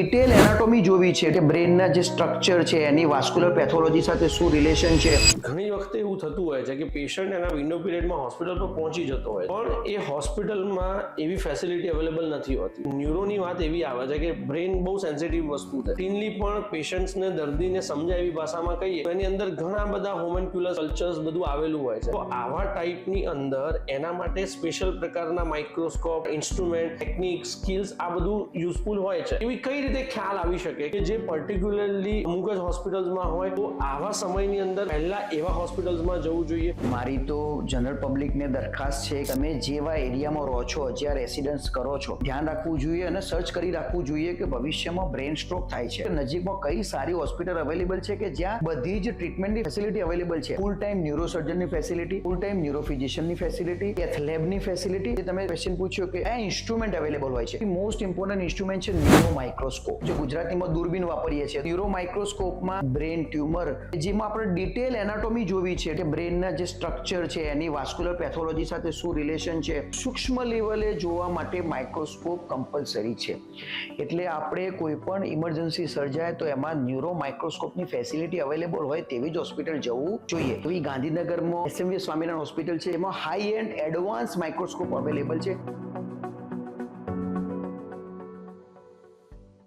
Detail anatomy જોવી છે કે બ્રેનના જે સ્ટ્રક્ચર છે એની વાસ્ક્યુલર પેથોલોજી સાથે શું રિલેશન છે. ઘણી વખતે એવું થતું હોય છે કે પેશન્ટ એના વિન્ડો પીરિયડમાં હોસ્પિટલ પર પહોંચી જતો હોય પણ એ હોસ્પિટલમાં એવી ફેસિલિટી અવેલેબલ નથી હોતી. ન્યુરોની વાત એવી આવે છે કે બ્રેન બહુ સેન્સિટિવ વસ્તુ છે. ક્લીનલી પણ પેશન્ટ્સને દર્દીને સમજાય એવી ભાષામાં કહીએ તો એની અંદર ઘણા બધા હોમન્ક્યુલર કલ્ચર્સ બધું આવેલું હોય છે. તો આવા ટાઈપની અંદર એના માટે સ્પેશિયલ પ્રકારના માઇક્રોસ્કોપ, ઇન્સ્ટ્રુમેન્ટ, ટેકનિક, સ્કિલ્સ આ બધું યુઝફુલ હોય છે. એવી કઈ રીતે ખ્યાલ આવી શકે કે જે પર્ટિક્યુલરલી અમુક જ હોસ્પિટલ્સમાં હોય તો આવા સમયની અંદર પહેલા એવા હોસ્પિટલ્સમાં જવું જોઈએ. મારી તો જનરલ પબ્લિકને દરખાસ્ત છે, તમે જેવા એરિયામાં રહો છો, જ્યાં રેસિડન્સ કરો છો, ધ્યાન રાખવું જોઈએ અને સર્ચ કરી રાખવું જોઈએ કે ભવિષ્યમાં બ્રેન સ્ટ્રોક થાય છે, નજીકમાં કઈ સારી હોસ્પિટલ અવેલેબલ છે કે જ્યાં બધી જ ટ્રીટમેન્ટની ફેસિલિટી અવેલેબલ છે. ફૂલ ટાઈમ ન્યુરોસર્જનની ફેસિલિટી, ફૂલ ટાઈમ ન્યુરોફિઝિશિયનની ફેસિલિટી, કેથ લેબની ફેસિલિટી. તમે ક્વેશ્ચન પૂછ્યો કે આ ઇન્સ્ટ્રુમેન્ટ અવેલેબલ હોય છે. મોસ્ટ ઇમ્પોર્ટન્ટ ઇન્સ્ટ્રુમેન્ટ છે ન્યુરો માઇક્રોસ્કોપ, જે ગુજરાતીમાં દૂરબીન વાપરીએ છીએ. ન્યુરો માઇક્રોસ્કોપમાં બ્રેન ટ્યુમર, જેમાં આપણે ડિટેલ એનાટોમી જોવી છે કે બ્રેનના જે સ્ટ્રક્ચર છે એની વાસ્ક્યુલર પેથોલોજી સાથે શું રિલેશન છે, સૂક્ષ્મ લેવલે જોવા માટે માઇક્રોસ્કોપ કમ્પલસરી છે. એટલે આપણે કોઈ પણ ઇમરજન્સી સર્જાય તો એમાં ન્યુરો માઇક્રોસ્કોપની ફેસિલિટી અવેલેબલ હોય તેવી જ હોસ્પિટલ જવું જોઈએ. તો એ ગાંધીનગરમાં એસએમવી સ્વામિનારાયણ હોસ્પિટલ છે, એમાં high and advance microscope available છે.